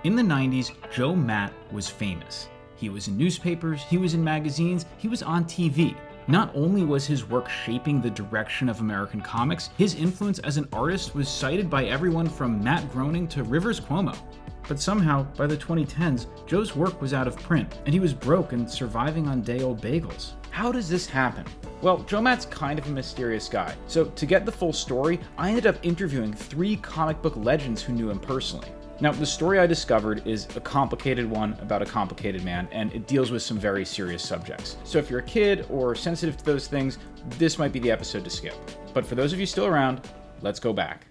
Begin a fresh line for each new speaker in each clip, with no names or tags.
In the 90s, Joe Matt was famous. He was in newspapers, he was in magazines, he was on TV. Not only was his work shaping the direction of American comics, his influence as an artist was cited by everyone from Matt Groening to Rivers Cuomo. But somehow, by the 2010s, Joe's work was out of print, and he was broke and surviving on day-old bagels. How does this happen? Well, Joe Matt's kind of a mysterious guy, so to get the full story, I ended up interviewing 3 comic book legends who knew him personally. Now, the story I discovered is a complicated one about a complicated man, and it deals with some very serious subjects. So if you're a kid or sensitive to those things, this might be the episode to skip. But for those of you still around, let's go back.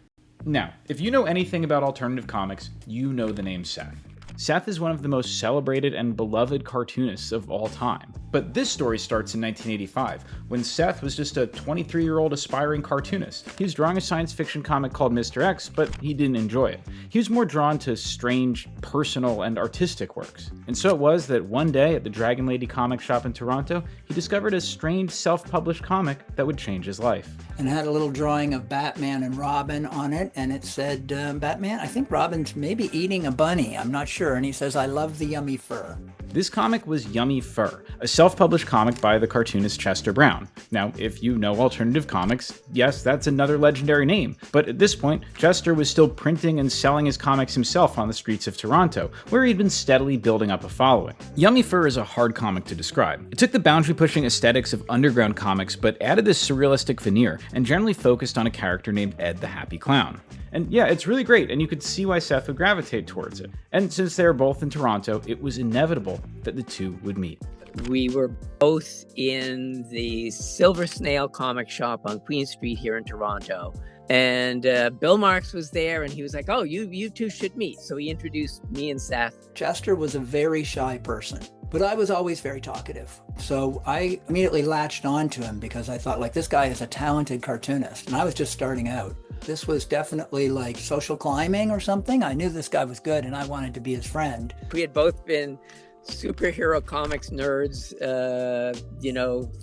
Now, if you know anything about alternative comics, you know the name Seth. Seth is one of the most celebrated and beloved cartoonists of all time. But this story starts in 1985, when Seth was just a 23-year-old aspiring cartoonist. He was drawing a science fiction comic called Mr. X, but he didn't enjoy it. He was more drawn to strange, personal, and artistic works. And so it was that one day at the Dragon Lady comic shop in Toronto, he discovered a strange self-published comic that would change his life.
And it had a little drawing of Batman and Robin on it, and it said, Batman, I think Robin's maybe eating a bunny, I'm not sure. And he says, I love the yummy fur.
This comic was Yummy Fur, a self-published comic by the cartoonist Chester Brown. Now, if you know alternative comics, yes, that's another legendary name. But at this point, Chester was still printing and selling his comics himself on the streets of Toronto, where he'd been steadily building up a following. Yummy Fur is a hard comic to describe. It took the boundary-pushing aesthetics of underground comics, but added this surrealistic veneer, and generally focused on a character named Ed the Happy Clown. And yeah, it's really great, and you could see why Seth would gravitate towards it. And since they were both in Toronto, it was inevitable that the two would meet.
We were both in the Silver Snail comic shop on Queen Street here in Toronto. And Bill Marks was there, and he was like, oh, you two should meet. So he introduced me and Seth.
Chester was a very shy person, but I was always very talkative. So I immediately latched on to him because I thought, like, this guy is a talented cartoonist, and I was just starting out. This was definitely like social climbing or something. I knew this guy was good, and I wanted to be his friend.
We had both been superhero comics nerds,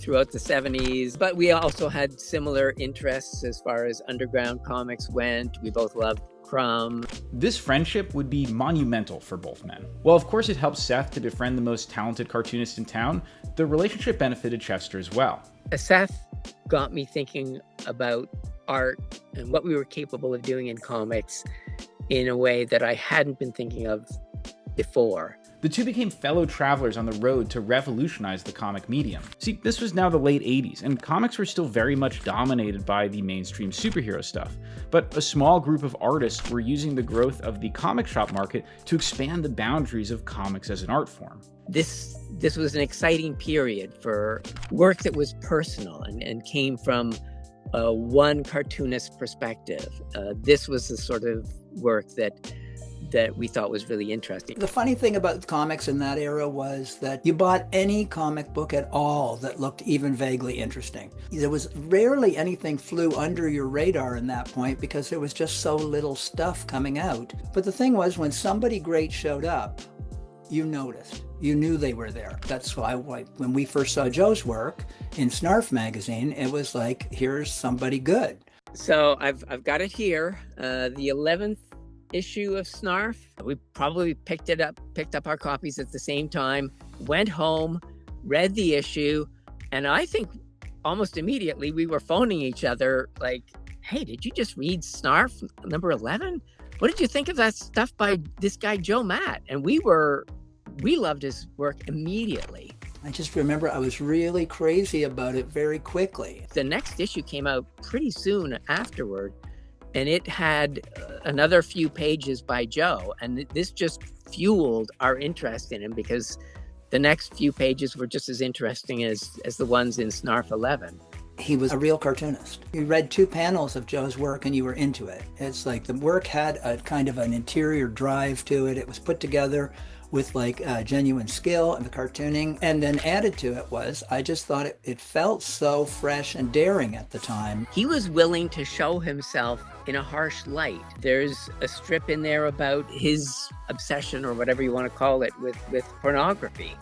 throughout the 70s. But we also had similar interests as far as underground comics went. We both loved Crumb.
This friendship would be monumental for both men. While of course it helped Seth to befriend the most talented cartoonist in town, the relationship benefited Chester as well.
Seth got me thinking about art and what we were capable of doing in comics in a way that I hadn't been thinking of before.
The two became fellow travelers on the road to revolutionize the comic medium. See, this was now the late 80s, and comics were still very much dominated by the mainstream superhero stuff. But a small group of artists were using the growth of the comic shop market to expand the boundaries of comics as an art form.
This was an exciting period for work that was personal and came from one cartoonist perspective. This was the sort of work that we thought was really interesting.
The funny thing about comics in that era was that you bought any comic book at all that looked even vaguely interesting. There was rarely anything flew under your radar in that point because there was just so little stuff coming out. But the thing was, when somebody great showed up, you noticed. You knew they were there. That's why when we first saw Joe's work in Snarf magazine, it was like, here's somebody good.
So I've got it here, the 11th issue of Snarf. We probably picked up our copies at the same time, went home, read the issue, and I think almost immediately we were phoning each other like, hey, did you just read Snarf number 11? What did you think of that stuff by this guy Joe Matt? And we loved his work immediately.
I just remember I was really crazy about it very quickly.
The next issue came out pretty soon afterward, and it had another few pages by Joe. And this just fueled our interest in him because the next few pages were just as interesting as the ones in Snarf 11.
He was a real cartoonist. You read 2 panels of Joe's work and you were into it. It's like the work had a kind of an interior drive to it. It was put together with like genuine skill and the cartooning. And then added to it was, I just thought it felt so fresh and daring at the time.
He was willing to show himself in a harsh light. There's a strip in there about his obsession, or whatever you want to call it, with pornography.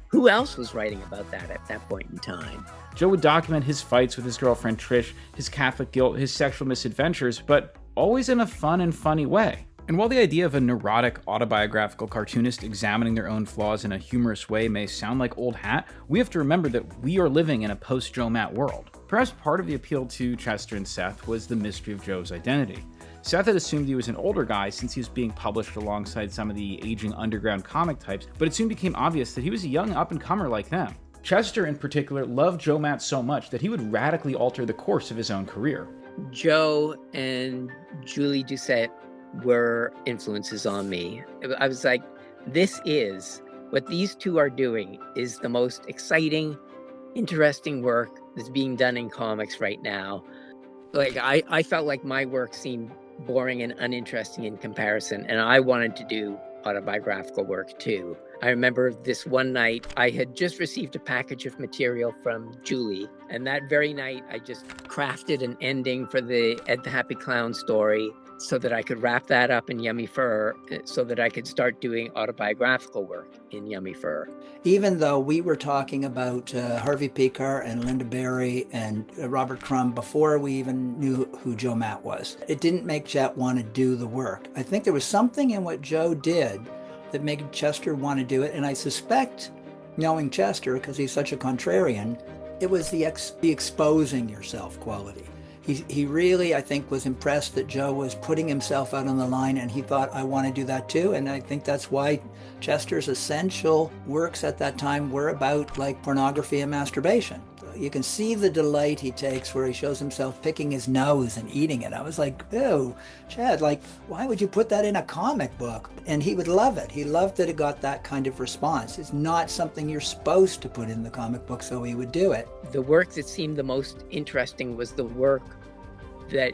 Who else was writing about that at that point in time?
Joe would document his fights with his girlfriend Trish, his Catholic guilt, his sexual misadventures, but always in a fun and funny way. And while the idea of a neurotic autobiographical cartoonist examining their own flaws in a humorous way may sound like old hat, we have to remember that we are living in a post-Joe Matt world. Perhaps part of the appeal to Chester and Seth was the mystery of Joe's identity. Seth had assumed he was an older guy since he was being published alongside some of the aging underground comic types, but it soon became obvious that he was a young up-and-comer like them. Chester, in particular, loved Joe Matt so much that he would radically alter the course of his own career.
Joe and Julie Doucette were influences on me. I was like, this is what these two are doing is the most exciting, interesting work that's being done in comics right now. Like I felt like my work seemed boring and uninteresting in comparison, and I wanted to do autobiographical work too. I remember this one night, I had just received a package of material from Julie, and that very night I just crafted an ending for the Ed the Happy Clown story so that I could wrap that up in Yummy Fur so that I could start doing autobiographical work in Yummy Fur.
Even though we were talking about Harvey Pekar and Linda Barry and Robert Crumb before we even knew who Joe Matt was, it didn't make Chet want to do the work. I think there was something in what Joe did that made Chester want to do it, and I suspect, knowing Chester, because he's such a contrarian, it was the exposing yourself quality. He really, I think, was impressed that Joe was putting himself out on the line, and he thought, I want to do that too. And I think that's why Chester's essential works at that time were about like pornography and masturbation. You can see the delight he takes where he shows himself picking his nose and eating it. I was like, ew, Chad, like, why would you put that in a comic book? And he would love it. He loved that it got that kind of response. It's not something you're supposed to put in the comic book, so he would do it.
The work that seemed the most interesting was the work that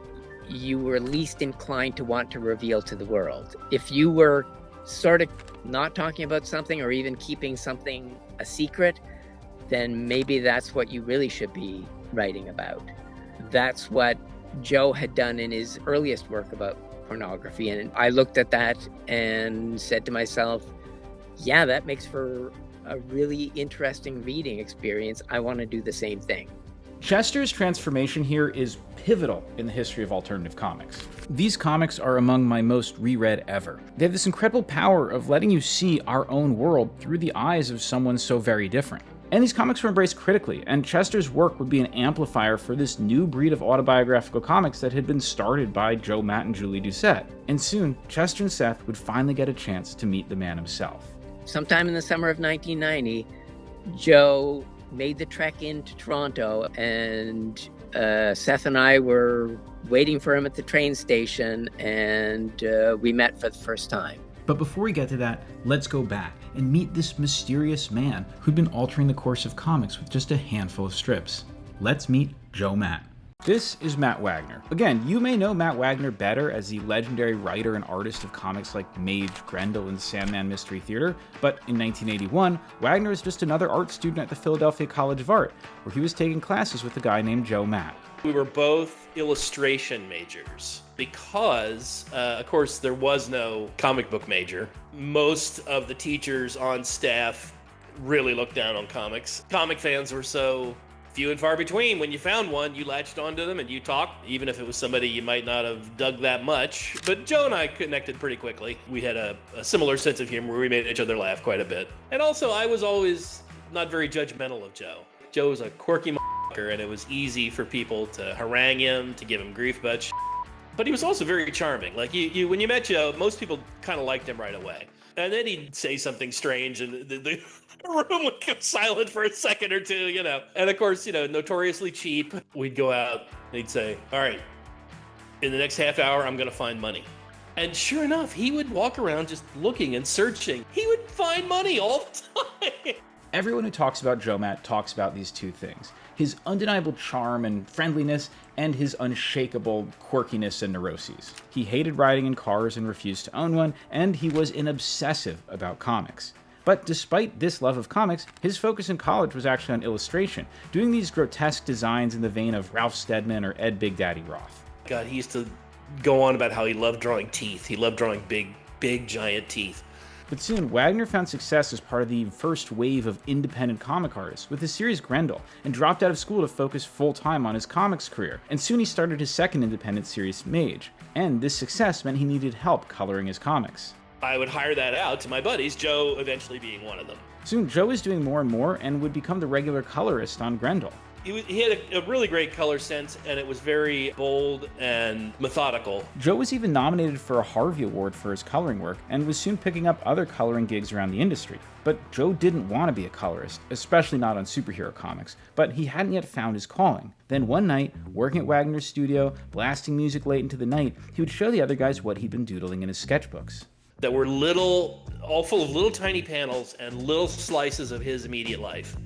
you were least inclined to want to reveal to the world. If you were sort of not talking about something or even keeping something a secret, then maybe that's what you really should be writing about. That's what Joe had done in his earliest work about pornography. And I looked at that and said to myself, yeah, that makes for a really interesting reading experience. I want to do the same thing.
Chester's transformation here is pivotal in the history of alternative comics. These comics are among my most reread ever. They have this incredible power of letting you see our own world through the eyes of someone so very different. And these comics were embraced critically, and Chester's work would be an amplifier for this new breed of autobiographical comics that had been started by Joe Matt and Julie Doucette. And soon, Chester and Seth would finally get a chance to meet the man himself.
Sometime in the summer of 1990, Joe made the trek into Toronto, and Seth and I were waiting for him at the train station, and we met for the first time.
But before we get to that, let's go back and meet this mysterious man who'd been altering the course of comics with just a handful of strips. Let's meet Joe Matt. This is Matt Wagner. Again, you may know Matt Wagner better as the legendary writer and artist of comics like Mage, Grendel, and Sandman Mystery Theater, but in 1981, Wagner was just another art student at the Philadelphia College of Art, where he was taking classes with a guy named Joe Matt.
We were both illustration majors because, of course, there was no comic book major. Most of the teachers on staff really looked down on comics. Comic fans were so few and far between. When you found one, you latched onto them and you talked, even if it was somebody you might not have dug that much. But Joe and I connected pretty quickly. We had a similar sense of humor where we made each other laugh quite a bit. And also, I was always not very judgmental of Joe. Joe was a quirky motherfucker, and it was easy for people to harangue him, to give him grief about shit. But he was also very charming. Like, you when you met Joe, most people kind of liked him right away. And then he'd say something strange, and the room would go silent for a second or two, you know. And of course, notoriously cheap. We'd go out, and he'd say, all right, in the next half hour, I'm going to find money. And sure enough, he would walk around just looking and searching. He would find money all the time.
Everyone who talks about Joe Matt talks about these two things: his undeniable charm and friendliness, and his unshakable quirkiness and neuroses. He hated riding in cars and refused to own one, and he was an obsessive about comics. But despite this love of comics, his focus in college was actually on illustration, doing these grotesque designs in the vein of Ralph Steadman or Ed Big Daddy Roth.
God, he used to go on about how he loved drawing teeth. He loved drawing big, giant teeth.
But soon, Wagner found success as part of the first wave of independent comic artists with his series Grendel, and dropped out of school to focus full-time on his comics career. And soon he started his second independent series, Mage, and this success meant he needed help coloring his comics.
I would hire that out to my buddies, Joe eventually being one of them.
Soon, Joe was doing more and more and would become the regular colorist on Grendel.
He had a really great color sense, and it was very bold and methodical.
Joe was even nominated for a Harvey Award for his coloring work, and was soon picking up other coloring gigs around the industry. But Joe didn't want to be a colorist, especially not on superhero comics, but he hadn't yet found his calling. Then one night, working at Wagner's studio, blasting music late into the night, he would show the other guys what he'd been doodling in his sketchbooks.
That were all full of little tiny panels and little slices of his immediate life.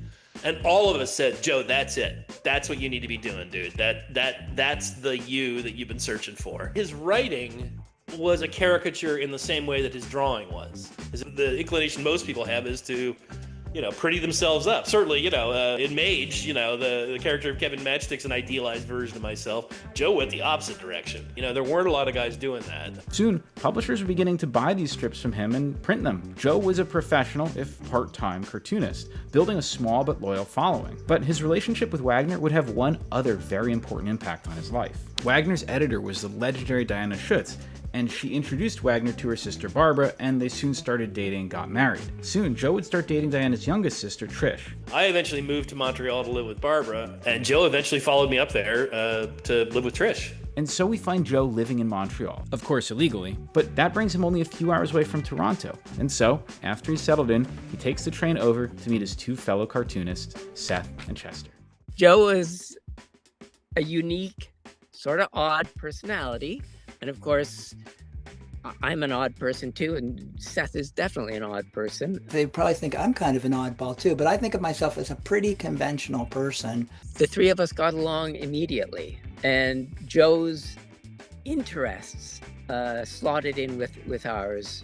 And all of us said, Joe, that's it. That's what you need to be doing, dude. That's the you that you've been searching for. His writing was a caricature in the same way that his drawing was. The inclination most people have is to, pretty themselves up. Certainly, in Mage, the character of Kevin Matchstick's an idealized version of myself. Joe went the opposite direction. There weren't a lot of guys doing that.
Soon, publishers were beginning to buy these strips from him and print them. Joe was a professional, if part-time, cartoonist, building a small but loyal following. But his relationship with Wagner would have one other very important impact on his life. Wagner's editor was the legendary Diana Schutz, and she introduced Wagner to her sister Barbara, and they soon started dating and got married. Soon, Joe would start dating Diana's youngest sister, Trish.
I eventually moved to Montreal to live with Barbara, and Joe eventually followed me up there to live with Trish.
And so we find Joe living in Montreal, of course illegally, but that brings him only a few hours away from Toronto. And so, after he's settled in, he takes the train over to meet his two fellow cartoonists, Seth and Chester.
Joe is a unique, sort of odd personality. And of course, I'm an odd person too, and Seth is definitely an odd person.
They probably think I'm kind of an oddball too, but I think of myself as a pretty conventional person.
The three of us got along immediately, and Joe's interests slotted in with ours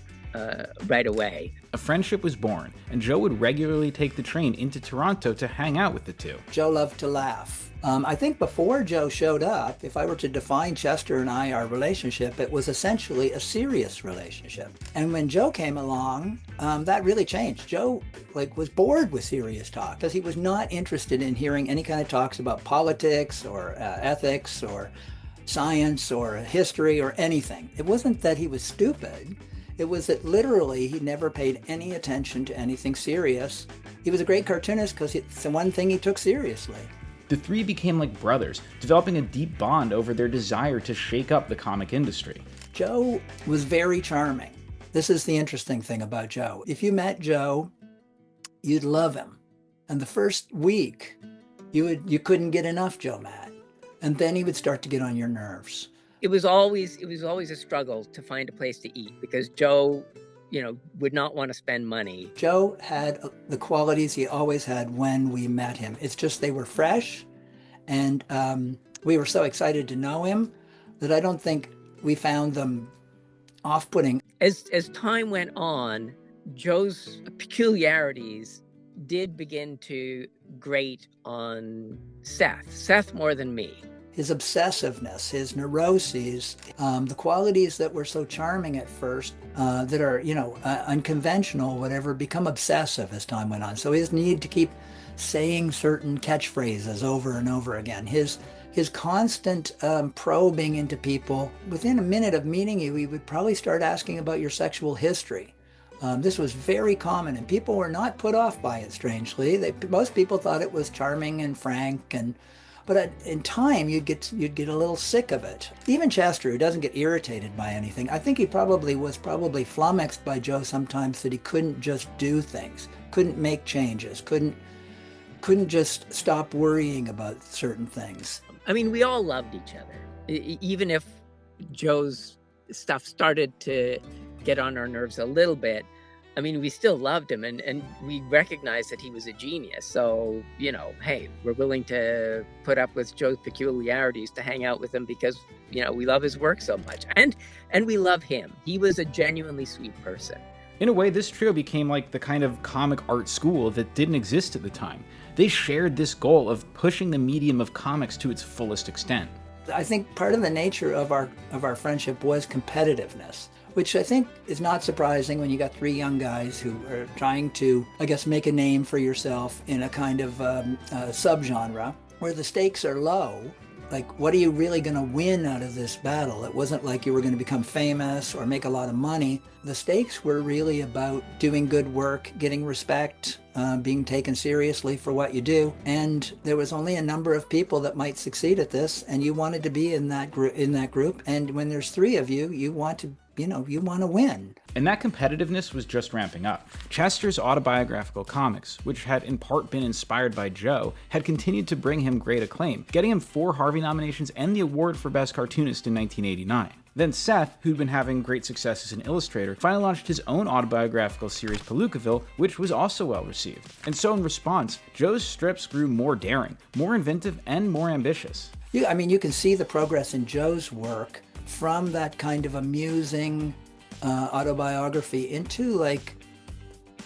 right away.
A friendship was born, and Joe would regularly take the train into Toronto to hang out with the two.
Joe loved to laugh. I think before Joe showed up, if I were to define Chester and I, our relationship, it was essentially a serious relationship. And when Joe came along, that really changed. Joe was bored with serious talk because he was not interested in hearing any kind of talks about politics or ethics or science or history or anything. It wasn't that he was stupid. It was that literally he never paid any attention to anything serious. He was a great cartoonist because it's the one thing he took seriously.
The three became like brothers, developing a deep bond over their desire to shake up the comic industry.
Joe was very charming. This is the interesting thing about Joe. If you met Joe, you'd love him. And the first week, you couldn't get enough Joe Matt. And then he would start to get on your nerves.
It was always a struggle to find a place to eat because Joe, would not want to spend money.
Joe had the qualities he always had when we met him. It's just they were fresh, and we were so excited to know him that I don't think we found them off-putting.
As time went on, Joe's peculiarities did begin to grate on Seth more than me.
His obsessiveness, his neuroses, the qualities that were so charming at first, that are, unconventional, whatever, become obsessive as time went on. So his need to keep saying certain catchphrases over and over again, his constant probing into people. Within a minute of meeting you, he would probably start asking about your sexual history. This was very common, and people were not put off by it, strangely. Most people thought it was charming and frank, but in time, you'd get a little sick of it. Even Chester, who doesn't get irritated by anything, I think he was flummoxed by Joe sometimes that he couldn't just do things, couldn't make changes, couldn't just stop worrying about certain things.
I mean, we all loved each other. Even if Joe's stuff started to get on our nerves a little bit, I mean, we still loved him, and we recognized that he was a genius. So, hey, we're willing to put up with Joe's peculiarities to hang out with him because, we love his work so much. And we love him. He was a genuinely sweet person.
In a way, this trio became like the kind of comic art school that didn't exist at the time. They shared this goal of pushing the medium of comics to its fullest extent.
I think part of the nature of our friendship was competitiveness. which I think is not surprising when you got three young guys who are trying to, I guess, make a name for yourself in a kind of subgenre where the stakes are low. Like, what are you really going to win out of this battle? It wasn't like you were going to become famous or make a lot of money. The stakes were really about doing good work, getting respect, being taken seriously for what you do. And there was only a number of people that might succeed at this, and you wanted to be in that group. And when there's three of you, you want to win.
And that competitiveness was just ramping up. Chester's autobiographical comics, which had in part been inspired by Joe, had continued to bring him great acclaim, getting him 4 Harvey nominations and the award for Best Cartoonist in 1989. Then Seth, who'd been having great success as an illustrator, finally launched his own autobiographical series Palookaville, which was also well received. And so in response, Joe's strips grew more daring, more inventive, and more ambitious.
You can see the progress in Joe's work from that kind of amusing autobiography into like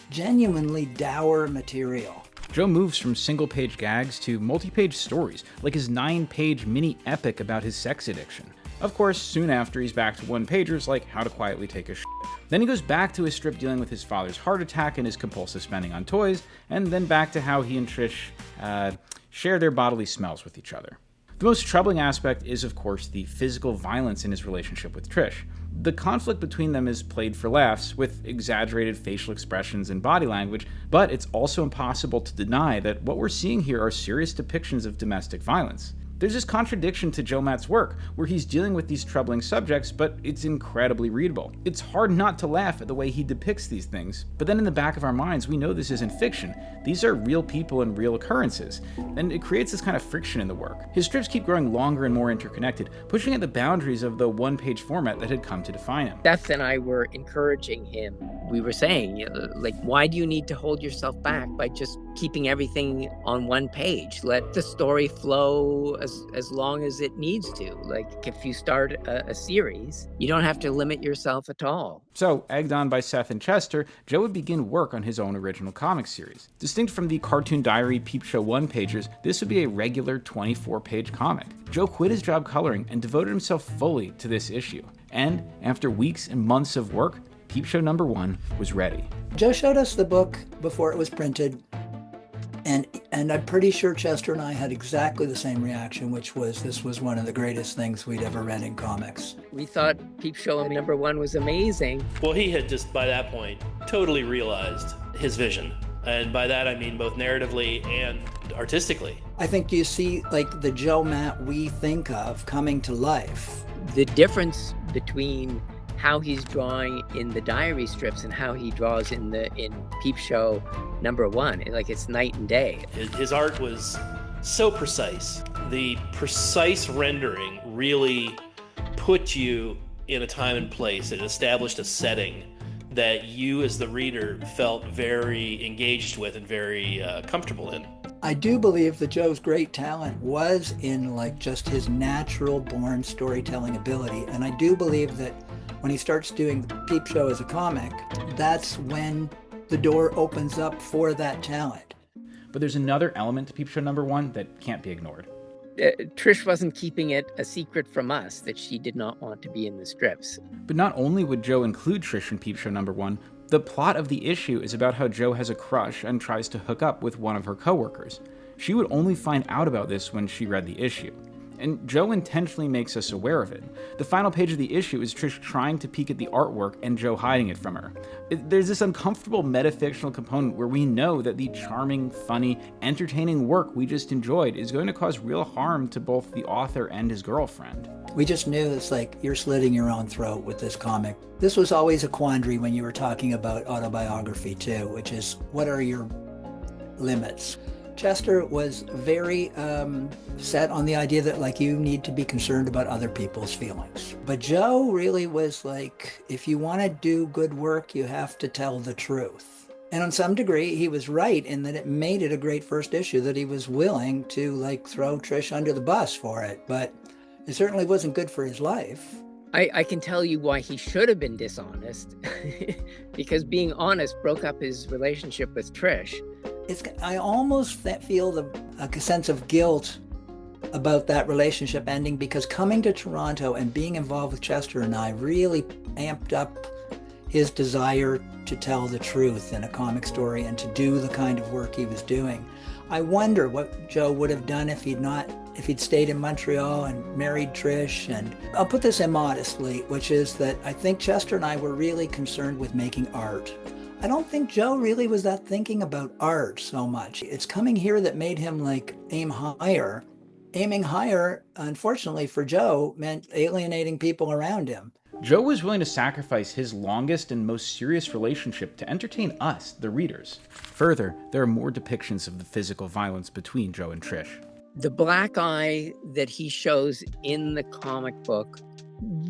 genuinely dour material.
Joe moves from single-page gags to multi-page stories, like his 9-page mini epic about his sex addiction. Of course, soon after, he's back to one-pagers like How to Quietly Take a Shit. Then he goes back to his strip dealing with his father's heart attack and his compulsive spending on toys, and then back to how he and Trish share their bodily smells with each other. The most troubling aspect is, of course, the physical violence in his relationship with Trish. The conflict between them is played for laughs, with exaggerated facial expressions and body language, but it's also impossible to deny that what we're seeing here are serious depictions of domestic violence. There's this contradiction to Joe Matt's work, where he's dealing with these troubling subjects, but it's incredibly readable. It's hard not to laugh at the way he depicts these things, but then in the back of our minds, we know this isn't fiction. These are real people and real occurrences, and it creates this kind of friction in the work. His strips keep growing longer and more interconnected, pushing at the boundaries of the one-page format that had come to define him.
Seth and I were encouraging him. We were saying, why do you need to hold yourself back by just keeping everything on one page? Let the story flow as long as it needs to. Like, if you start a series, you don't have to limit yourself at all.
So, egged on by Seth and Chester, Joe would begin work on his own original comic series. Distinct from the Cartoon Diary Peepshow one-pagers, this would be a regular 24-page comic. Joe quit his job coloring and devoted himself fully to this issue. And, after weeks and months of work, Peepshow #1 was ready.
Joe showed us the book before it was printed, and I'm pretty sure Chester and I had exactly the same reaction, which was this was one of the greatest things we'd ever read in comics.
We thought Peepshow #1 was amazing.
Well, he had just, by that point, totally realized his vision. And by that, I mean both narratively and artistically.
I think you see, like, the Joe Matt we think of coming to life.
The difference between how he's drawing in the diary strips and how he draws in Peepshow #1, like, it's night and day.
His art was so precise. The precise rendering really put you in a time and place. It established a setting that you as the reader felt very engaged with and very comfortable in.
I do believe that Joe's great talent was in, like, just his natural born storytelling ability. And I do believe that when he starts doing Peepshow as a comic, that's when the door opens up for that talent.
But there's another element to Peepshow #1 that can't be ignored.
Trish wasn't keeping it a secret from us that she did not want to be in the strips.
But not only would Joe include Trish in Peepshow #1, the plot of the issue is about how Joe has a crush and tries to hook up with one of her coworkers. She would only find out about this when she read the issue. And Joe intentionally makes us aware of it. The final page of the issue is Trish trying to peek at the artwork and Joe hiding it from her. There's this uncomfortable metafictional component where we know that the charming, funny, entertaining work we just enjoyed is going to cause real harm to both the author and his girlfriend.
We just knew it's like you're slitting your own throat with this comic. This was always a quandary when you were talking about autobiography too, which is, what are your limits? Chester was very set on the idea that, like, you need to be concerned about other people's feelings. But Joe really was like, if you want to do good work, you have to tell the truth. And on some degree, he was right in that it made it a great first issue, that he was willing to, like, throw Trish under the bus for it. But it certainly wasn't good for his life.
I can tell you why he should have been dishonest. Because being honest broke up his relationship with Trish.
I almost feel a sense of guilt about that relationship ending, because coming to Toronto and being involved with Chester and I really amped up his desire to tell the truth in a comic story and to do the kind of work he was doing. I wonder what Joe would have done if he'd stayed in Montreal and married Trish. And I'll put this immodestly, which is that I think Chester and I were really concerned with making art. I don't think Joe really was that thinking about art so much. It's coming here that made him like aim higher. Aiming higher, unfortunately for Joe, meant alienating people around him.
Joe was willing to sacrifice his longest and most serious relationship to entertain us, the readers. Further, there are more depictions of the physical violence between Joe and Trish.
The black eye that he shows in the comic book,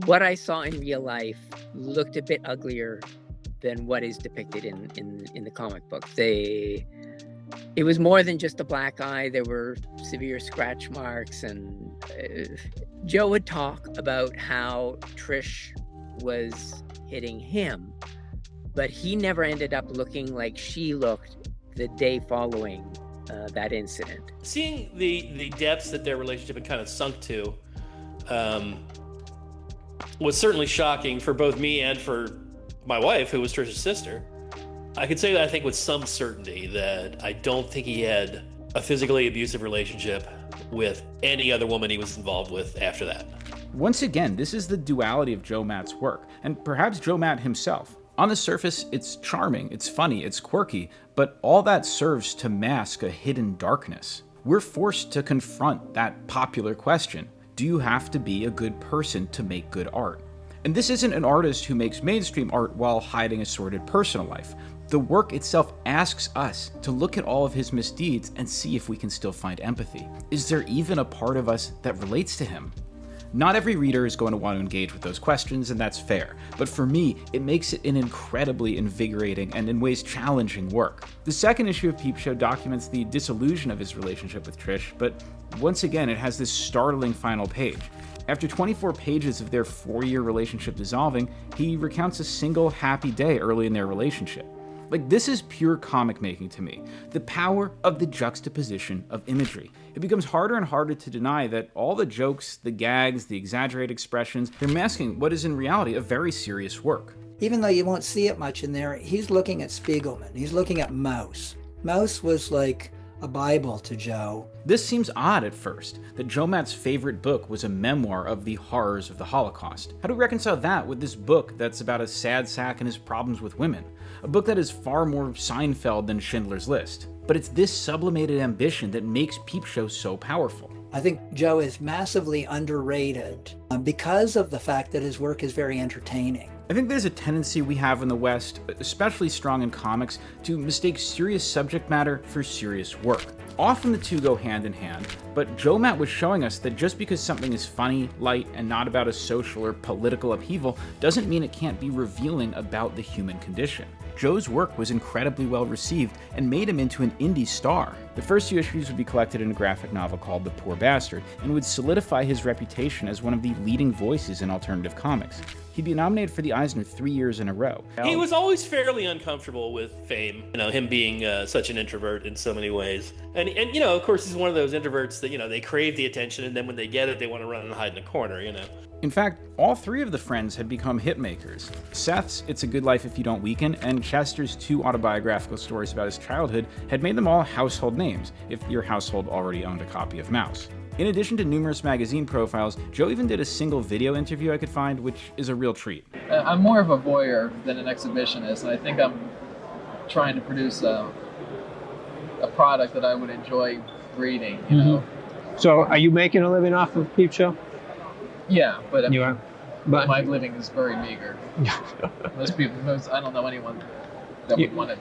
what I saw in real life looked a bit uglier than what is depicted in the comic book. It was more than just a black eye. There were severe scratch marks, and Joe would talk about how Trish was hitting him, but he never ended up looking like she looked the day following that incident.
Seeing the depths that their relationship had kind of sunk to was certainly shocking for both me and for my wife, who was Trish's sister. I could say that I think with some certainty that I don't think he had a physically abusive relationship with any other woman he was involved with after that.
Once again, this is the duality of Joe Matt's work, and perhaps Joe Matt himself. On the surface, it's charming, it's funny, it's quirky, but all that serves to mask a hidden darkness. We're forced to confront that popular question: do you have to be a good person to make good art? And this isn't an artist who makes mainstream art while hiding a sordid personal life. The work itself asks us to look at all of his misdeeds and see if we can still find empathy. Is there even a part of us that relates to him? Not every reader is going to want to engage with those questions, and that's fair. But for me, it makes it an incredibly invigorating and in ways challenging work. The second issue of Peepshow documents the disillusion of his relationship with Trish, but once again, it has this startling final page. After 24 pages of their 4-year relationship dissolving, he recounts a single happy day early in their relationship. Like, this is pure comic making to me. The power of the juxtaposition of imagery. It becomes harder and harder to deny that all the jokes, the gags, the exaggerated expressions, they're masking what is in reality a very serious work.
Even though you won't see it much in there, he's looking at Spiegelman. He's looking at Maus. Maus was like a Bible to Joe.
This seems odd at first, that Joe Matt's favorite book was a memoir of the horrors of the Holocaust. How do we reconcile that with this book that's about a sad sack and his problems with women? A book that is far more Seinfeld than Schindler's List. But it's this sublimated ambition that makes Peepshow so powerful.
I think Joe is massively underrated because of the fact that his work is very entertaining.
I think there's a tendency we have in the West, especially strong in comics, to mistake serious subject matter for serious work. Often the two go hand in hand, but Joe Matt was showing us that just because something is funny, light, and not about a social or political upheaval doesn't mean it can't be revealing about the human condition. Joe's work was incredibly well received and made him into an indie star. The first few issues would be collected in a graphic novel called The Poor Bastard and would solidify his reputation as one of the leading voices in alternative comics. He'd be nominated for the Eisner 3 years in a row.
He was always fairly uncomfortable with fame, him being such an introvert in so many ways. And of course, he's one of those introverts that, they crave the attention, and then when they get it, they want to run and hide in a corner,
In fact, all 3 of the friends had become hitmakers. Seth's It's a Good Life If You Don't Weaken, and Chester's 2 autobiographical stories about his childhood had made them all household names, if your household already owned a copy of Maus. In addition to numerous magazine profiles, Joe even did a single video interview I could find, which is a real treat.
I'm more of a voyeur than an exhibitionist, and I think I'm trying to produce a product that I would enjoy reading, you know.
So are you making a living off of Peepshow?
Yeah, but
You are? But
my living is very meager. I don't know anyone that would want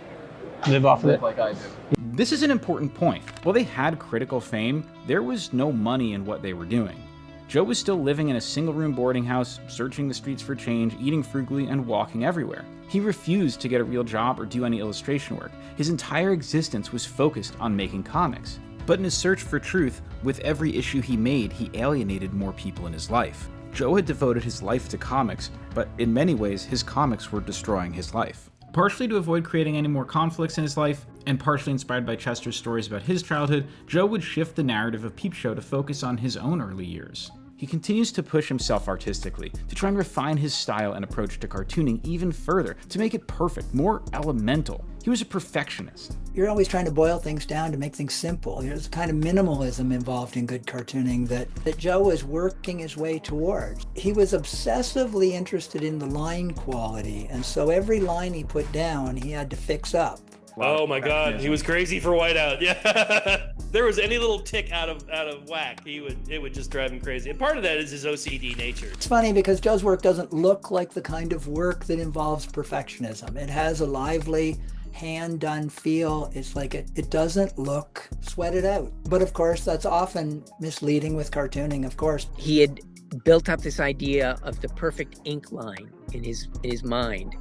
to
live off of
live
it?
like I do.
This is an important point. While they had critical fame, there was no money in what they were doing. Joe was still living in a single-room boarding house, searching the streets for change, eating frugally, and walking everywhere. He refused to get a real job or do any illustration work. His entire existence was focused on making comics. But in his search for truth, with every issue he made, he alienated more people in his life. Joe had devoted his life to comics, but in many ways, his comics were destroying his life. Partially to avoid creating any more conflicts in his life, and partially inspired by Chester's stories about his childhood, Joe would shift the narrative of Peepshow to focus on his own early years. He continues to push himself artistically, to try and refine his style and approach to cartooning even further, to make it perfect, more elemental. He was a perfectionist.
You're always trying to boil things down to make things simple. There's a kind of minimalism involved in good cartooning that Joe was working his way towards. He was obsessively interested in the line quality, and so every line he put down, he had to fix up.
Oh my God, he was crazy for whiteout. Yeah, there was any little tick out of whack, it would just drive him crazy. And part of that is his OCD nature.
It's funny because Joe's work doesn't look like the kind of work that involves perfectionism. It has a lively, hand-done feel. It's like it doesn't look sweated out. But of course, that's often misleading with cartooning, of course.
He had built up this idea of the perfect ink line in his mind.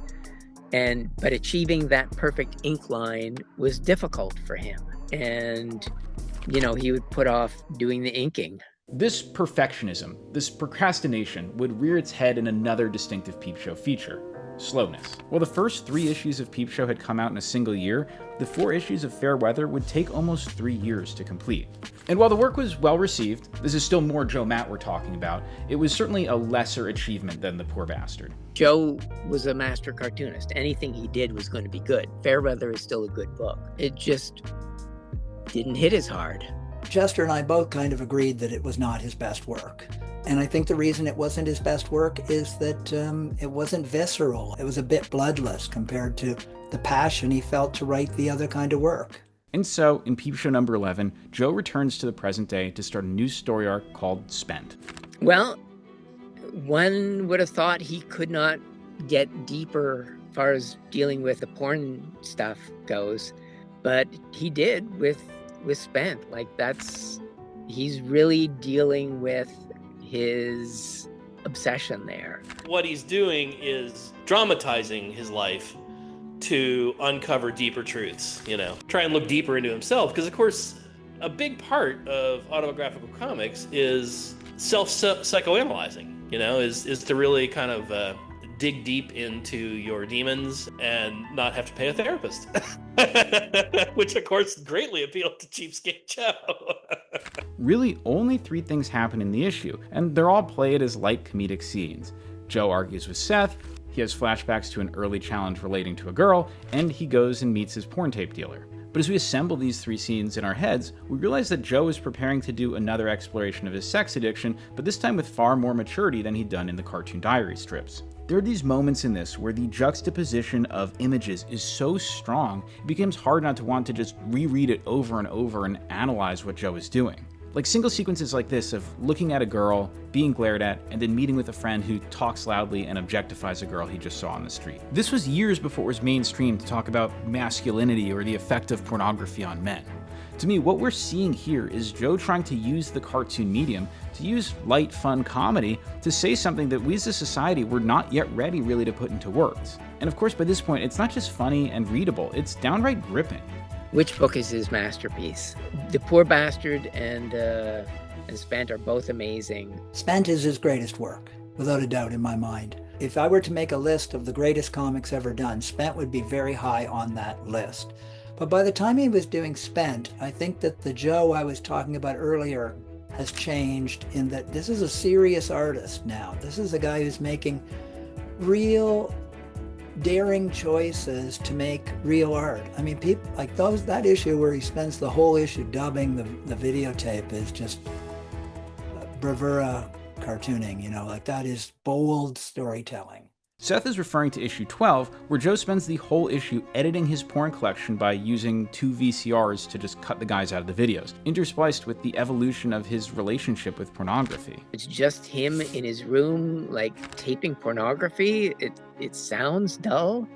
But achieving that perfect ink line was difficult for him. And, he would put off doing the inking.
This perfectionism, this procrastination, would rear its head in another distinctive Peepshow feature: slowness. While the first 3 issues of Peepshow had come out in a single year, the 4 issues of Fair Weather would take almost 3 years to complete. And while the work was well received, this is still more Joe Matt we're talking about, it was certainly a lesser achievement than The Poor Bastard.
Joe was a master cartoonist. Anything he did was going to be good. Fair Weather is still a good book. It just didn't hit as hard.
Chester and I both kind of agreed that it was not his best work. And I think the reason it wasn't his best work is that it wasn't visceral. It was a bit bloodless compared to the passion he felt to write the other kind of work.
And so, in Peepshow number 11, Joe returns to the present day to start a new story arc called Spent.
Well, one would have thought he could not get deeper as far as dealing with the porn stuff goes, but he did with Spent. He's really dealing with his obsession there.
What he's doing is dramatizing his life to uncover deeper truths, try and look deeper into himself. Because, of course, a big part of autobiographical comics is self-psychoanalyzing, is to really kind of dig deep into your demons and not have to pay a therapist. Which, of course, greatly appealed to Cheapskate Joe.
Really, only 3 things happen in the issue, and they're all played as light comedic scenes. Joe argues with Seth, he has flashbacks to an early challenge relating to a girl, and he goes and meets his porn tape dealer. But as we assemble these 3 scenes in our heads, we realize that Joe is preparing to do another exploration of his sex addiction, but this time with far more maturity than he'd done in the Cartoon Diary strips. There are these moments in this where the juxtaposition of images is so strong, it becomes hard not to want to just reread it over and over and analyze what Joe is doing. Like single sequences like this of looking at a girl, being glared at, and then meeting with a friend who talks loudly and objectifies a girl he just saw on the street. This was years before it was mainstream to talk about masculinity or the effect of pornography on men. To me, what we're seeing here is Joe trying to use the cartoon medium, to use light, fun comedy, to say something that we as a society were not yet ready really to put into words. And of course, by this point, it's not just funny and readable, it's downright gripping.
Which book is his masterpiece? The Poor Bastard and Spent are both amazing.
Spent is his greatest work, without a doubt in my mind. If I were to make a list of the greatest comics ever done, Spent would be very high on that list. But by the time he was doing Spent, I think that the Joe I was talking about earlier has changed in that this is a serious artist now. This is a guy who's making real daring choices to make real art. I mean, people like that issue where he spends the whole issue dubbing the videotape is just bravura cartooning, that is bold storytelling.
Seth is referring to issue 12, where Joe spends the whole issue editing his porn collection by using 2 VCRs to just cut the guys out of the videos, interspliced with the evolution of his relationship with pornography.
It's just him in his room, taping pornography. It sounds dull,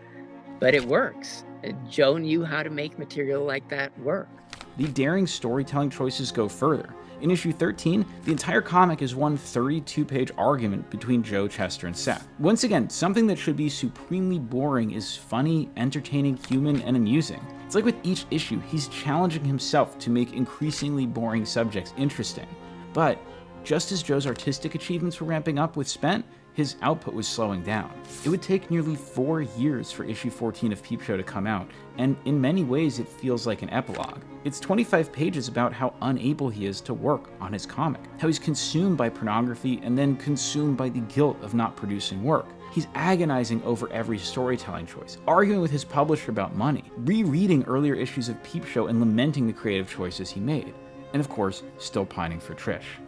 but it works. Joe knew how to make material like that work.
The daring storytelling choices go further. In issue 13, the entire comic is one 32-page argument between Joe, Chester, and Seth. Once again, something that should be supremely boring is funny, entertaining, human, and amusing. It's like with each issue, he's challenging himself to make increasingly boring subjects interesting. But just as Joe's artistic achievements were ramping up with Spent, his output was slowing down. It would take nearly 4 years for issue 14 of Peepshow to come out, and in many ways it feels like an epilogue. It's 25 pages about how unable he is to work on his comic, how he's consumed by pornography and then consumed by the guilt of not producing work. He's agonizing over every storytelling choice, arguing with his publisher about money, rereading earlier issues of Peepshow and lamenting the creative choices he made, and of course, still pining for Trish.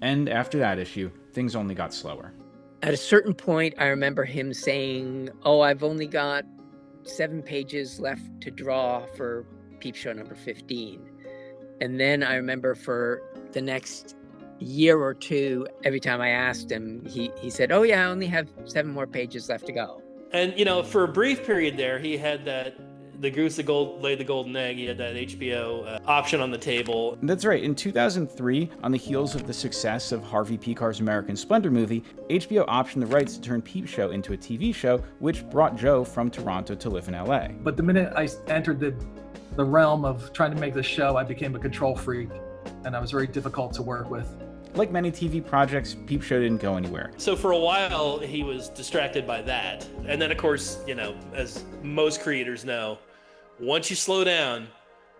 And after that issue, things only got slower.
At a certain point, I remember him saying, "Oh, I've only got 7 pages left to draw for Peepshow number 15. And then I remember for the next year or two, every time I asked him, he said, "Oh yeah, I only have 7 more pages left to go."
And, you know, for a brief period there, he had the goose that laid the golden egg. He had that HBO option on the table.
That's right. In 2003, on the heels of the success of Harvey Picar's American Splendor movie, HBO optioned the rights to turn Peepshow into a TV show, which brought Joe from Toronto to live in LA.
But the minute I entered the realm of trying to make this show, I became a control freak, and I was very difficult to work with.
Like many TV projects, Peepshow didn't go anywhere.
So for a while, he was distracted by that. And then, of course, you know, as most creators know, once you slow down,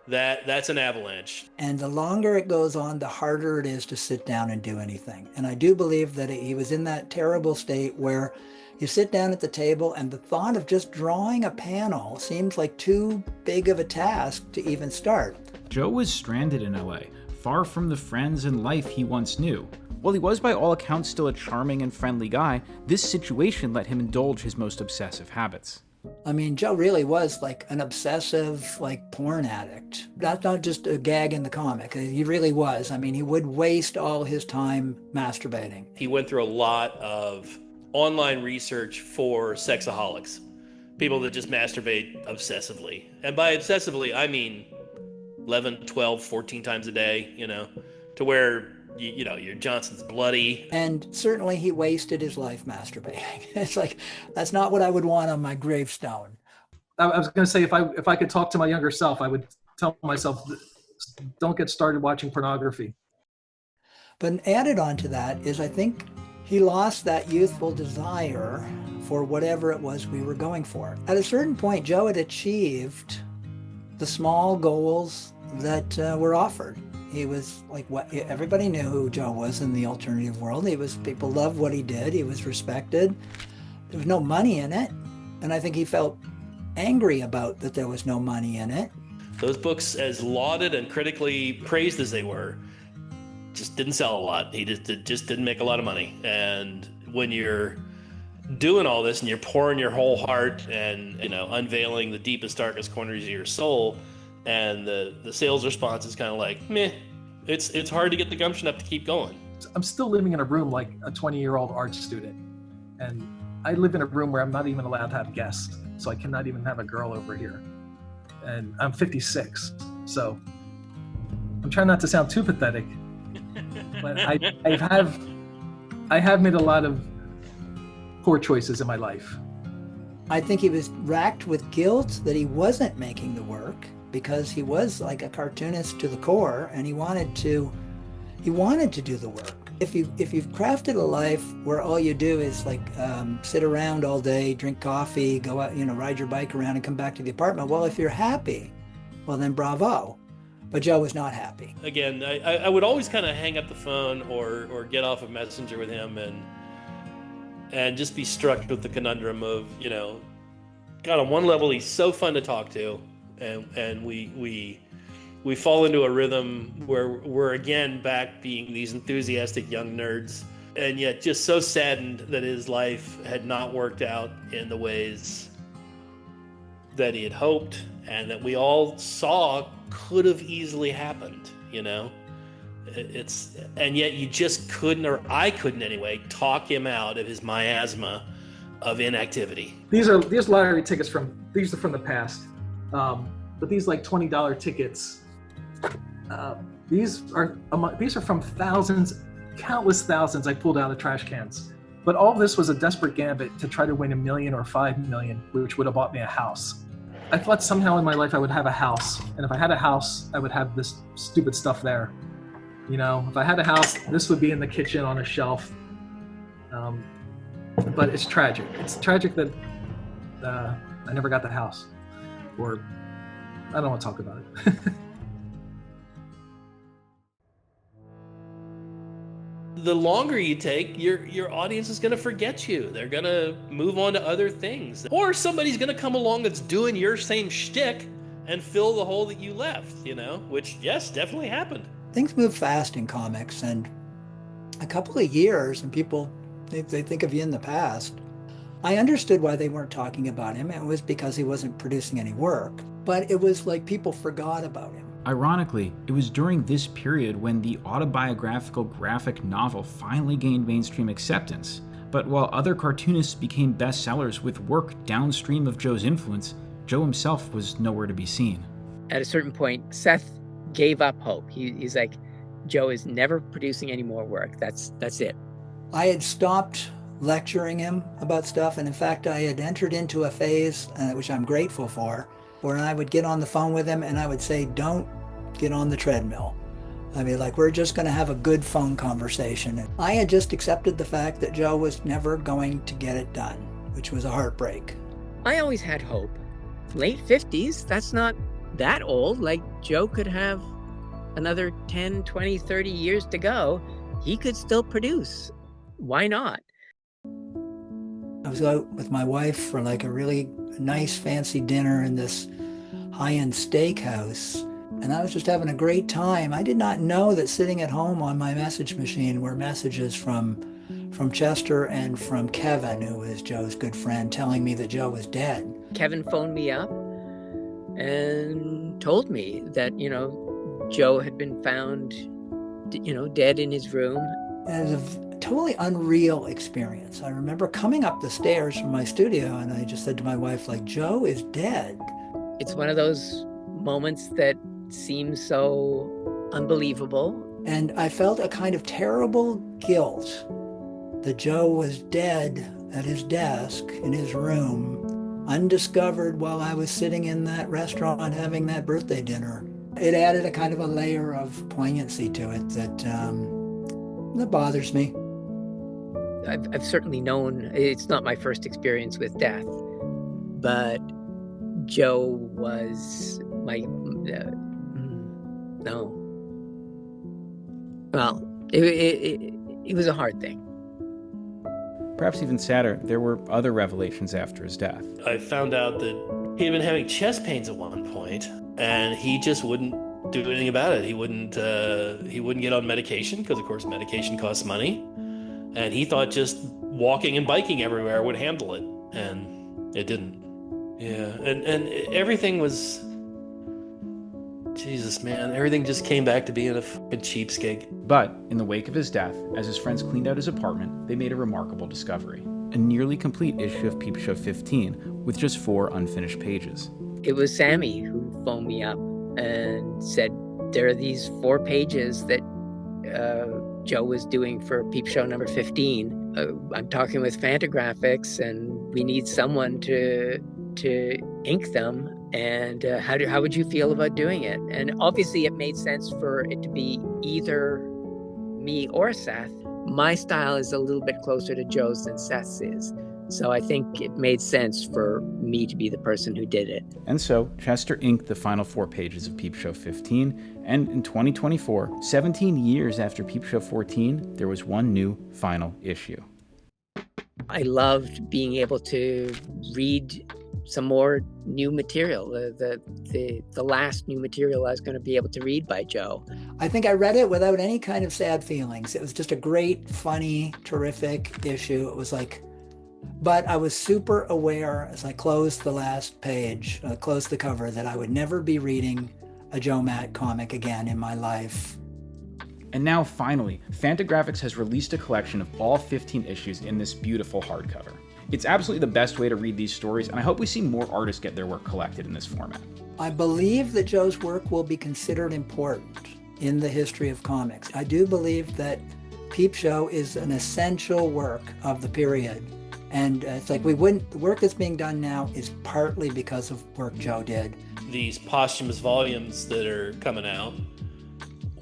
that's an avalanche.
And the longer it goes on, the harder it is to sit down and do anything. And I do believe that he was in that terrible state where you sit down at the table and the thought of just drawing a panel seems like too big of a task to even start.
Joe was stranded in LA, far from the friends and life he once knew. While he was by all accounts still a charming and friendly guy, this situation let him indulge his most obsessive habits.
I mean, Joe really was like an obsessive, like, porn addict. That's not just a gag in the comic. He really was. I mean, he would waste all his time masturbating.
He went through a lot of online research for sexaholics, people that just masturbate obsessively. And by obsessively, I mean 11, 12, 14 times a day, you know, to where you know, your Johnson's bloody.
And certainly he wasted his life masturbating. It's like, that's not what I would want on my gravestone.
I was going to say, if I could talk to my younger self, I would tell myself, don't get started watching pornography.
But added on to that is, I think he lost that youthful desire for whatever it was we were going for. At a certain point, Joe had achieved the small goals that were offered. He was like, what everybody knew who Joe was in the alternative world. People loved what he did. He was respected. There was no money in it. And I think he felt angry about that there was no money in it.
Those books, as lauded and critically praised as they were, just didn't sell a lot. He just didn't make a lot of money. And when you're doing all this and you're pouring your whole heart and, you know, unveiling the deepest, darkest corners of your soul, and the sales response is kind of like, meh, it's hard to get the gumption up to keep going.
I'm still living in a room like a 20-year-old art student. And I live in a room where I'm not even allowed to have guests. So I cannot even have a girl over here. And I'm 56. So I'm trying not to sound too pathetic, but I have made a lot of poor choices in my life.
I think he was racked with guilt that he wasn't making the work, because he was like a cartoonist to the core, and he wanted to do the work. If you've crafted a life where all you do is like sit around all day, drink coffee, go out, ride your bike around and come back to the apartment, well, if you're happy, well then bravo. But Joe was not happy.
Again, I would always kind of hang up the phone or get off of Messenger with him and just be struck with the conundrum of, God, on one level he's so fun to talk to. And we fall into a rhythm where we're again back being these enthusiastic young nerds, and yet just so saddened that his life had not worked out in the ways that he had hoped and that we all saw could have easily happened, and yet you just couldn't, or I couldn't anyway, talk him out of his miasma of inactivity.
These lottery tickets are from the past. But these like $20 tickets, these are from countless thousands I pulled out of trash cans. But all this was a desperate gambit to try to win $1 million or $5 million, which would have bought me a house. I thought somehow in my life I would have a house, and if I had a house, I would have this stupid stuff there. If I had a house, this would be in the kitchen on a shelf. but it's tragic. It's tragic that I never got the house, or I don't want to talk about it.
The longer you take, your audience is going to forget you. They're going to move on to other things. Or somebody's going to come along that's doing your same shtick and fill the hole that you left, which, yes, definitely happened.
Things move fast in comics, and a couple of years, and people, they think of you in the past. I understood why they weren't talking about him. It was because he wasn't producing any work, but it was like people forgot about him.
Ironically, it was during this period when the autobiographical graphic novel finally gained mainstream acceptance. But while other cartoonists became bestsellers with work downstream of Joe's influence, Joe himself was nowhere to be seen.
At a certain point, Seth gave up hope. He's like, Joe is never producing any more work. That's it.
I had stopped lecturing him about stuff, and in fact, I had entered into a phase, which I'm grateful for, where I would get on the phone with him and I would say, don't get on the treadmill. I mean, like, we're just going to have a good phone conversation. And I had just accepted the fact that Joe was never going to get it done, which was a heartbreak.
I always had hope. Late 50s, that's not that old. Like, Joe could have another 10, 20, 30 years to go. He could still produce. Why not?
I was out with my wife for like a really nice fancy dinner in this high-end steakhouse, and I was just having a great time. I did not know that sitting at home on my message machine were messages from Chester and from Kevin, who was Joe's good friend, telling me that Joe was dead.
Kevin phoned me up and told me that, Joe had been found, dead in his room.
It was a totally unreal experience. I remember coming up the stairs from my studio, and I just said to my wife, like, Joe is dead.
It's one of those moments that seems so unbelievable.
And I felt a kind of terrible guilt that Joe was dead at his desk in his room, undiscovered while I was sitting in that restaurant having that birthday dinner. It added a kind of a layer of poignancy to it that bothers me.
I've certainly known, it's not my first experience with death, but Joe was my, no. Well, it was a hard thing.
Perhaps even sadder, there were other revelations after his death.
I found out that he had been having chest pains at one point, and he just wouldn't do anything about it. He wouldn't get on medication, because of course medication costs money, and he thought just walking and biking everywhere would handle it, and it didn't. Yeah, and everything was, Jesus, man, everything just came back to being a fucking cheapskate.
But in the wake of his death, as his friends cleaned out his apartment, they made a remarkable discovery: a nearly complete issue of Peepshow 15 with just 4 unfinished pages.
It was Sammy who phoned me up and said, there are these 4 pages that Joe was doing for Peepshow number 15. I'm talking with Fantagraphics, and we need someone to ink them. And how would you feel about doing it? And obviously it made sense for it to be either me or Seth. My style is a little bit closer to Joe's than Seth's is. So I think it made sense for me to be the person who did it.
And so Chester inked the final 4 pages of Peepshow 15, and in 2024, 17 years after Peepshow 14, there was one new final issue.
I loved being able to read some more new material, the last new material I was going to be able to read by Joe.
I think I read it without any kind of sad feelings. It was just a great, funny, terrific issue. It was like, but I was super aware as I closed the last page, closed the cover, that I would never be reading a Joe Matt comic again in my life.
And now finally, Fantagraphics has released a collection of all 15 issues in this beautiful hardcover. It's absolutely the best way to read these stories, and I hope we see more artists get their work collected in this format.
I believe that Joe's work will be considered important in the history of comics. I do believe that Peepshow is an essential work of the period. And it's like the work that's being done now is partly because of work Joe did.
These posthumous volumes that are coming out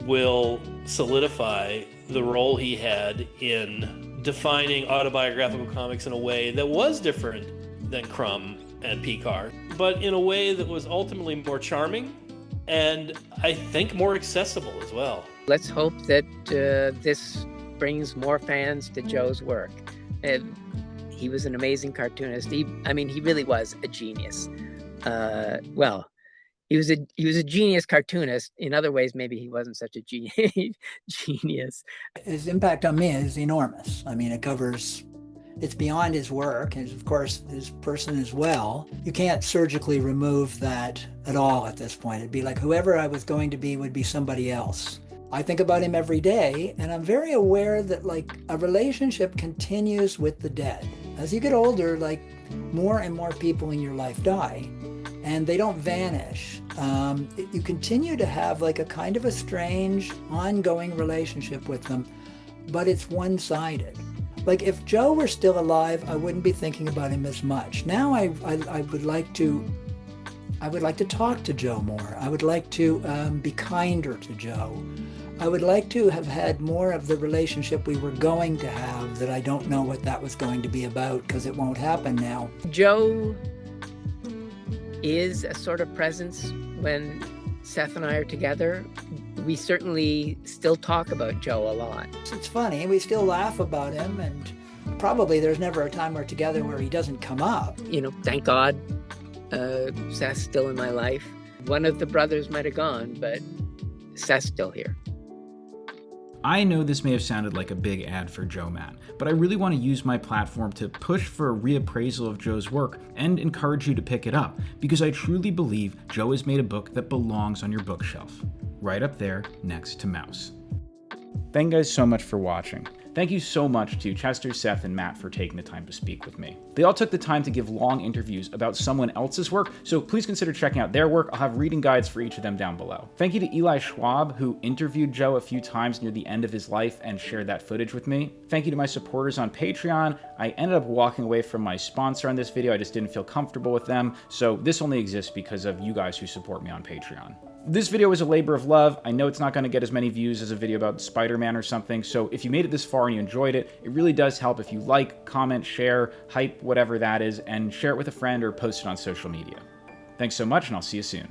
will solidify the role he had in defining autobiographical comics in a way that was different than Crumb and Picard, but in a way that was ultimately more charming and I think more accessible as well.
Let's hope that this brings more fans to Joe's work. He was an amazing cartoonist. He really was a genius. He was a genius cartoonist. In other ways, maybe he wasn't such a genius.
His impact on me is enormous. It's beyond his work, and of course his person as well. You can't surgically remove that at all at this point. It'd be like whoever I was going to be would be somebody else. I think about him every day, and I'm very aware that like a relationship continues with the dead. As you get older, like more and more people in your life die, and they don't vanish. You continue to have like a kind of a strange, ongoing relationship with them, but it's one-sided. Like if Joe were still alive, I wouldn't be thinking about him as much. Now I would like to talk to Joe more. I would like to be kinder to Joe. I would like to have had more of the relationship we were going to have that I don't know what that was going to be about because it won't happen now.
Joe is a sort of presence when Seth and I are together. We certainly still talk about Joe a lot.
It's funny, we still laugh about him, and probably there's never a time we're together where he doesn't come up.
Thank God Seth's still in my life. One of the brothers might have gone, but Seth's still here.
I know this may have sounded like a big ad for Joe Matt, but I really want to use my platform to push for a reappraisal of Joe's work and encourage you to pick it up, because I truly believe Joe has made a book that belongs on your bookshelf, right up there next to Mouse. Thank you guys so much for watching. Thank you so much to Chester, Seth, and Matt for taking the time to speak with me. They all took the time to give long interviews about someone else's work, so please consider checking out their work. I'll have reading guides for each of them down below. Thank you to Eli Schwab, who interviewed Joe a few times near the end of his life and shared that footage with me. Thank you to my supporters on Patreon. I ended up walking away from my sponsor on this video. I just didn't feel comfortable with them, so this only exists because of you guys who support me on Patreon. This video was a labor of love. I know it's not going to get as many views as a video about Spider-Man or something, so if you made it this far and you enjoyed it, it really does help if you like, comment, share, hype, whatever that is, and share it with a friend or post it on social media. Thanks so much, and I'll see you soon.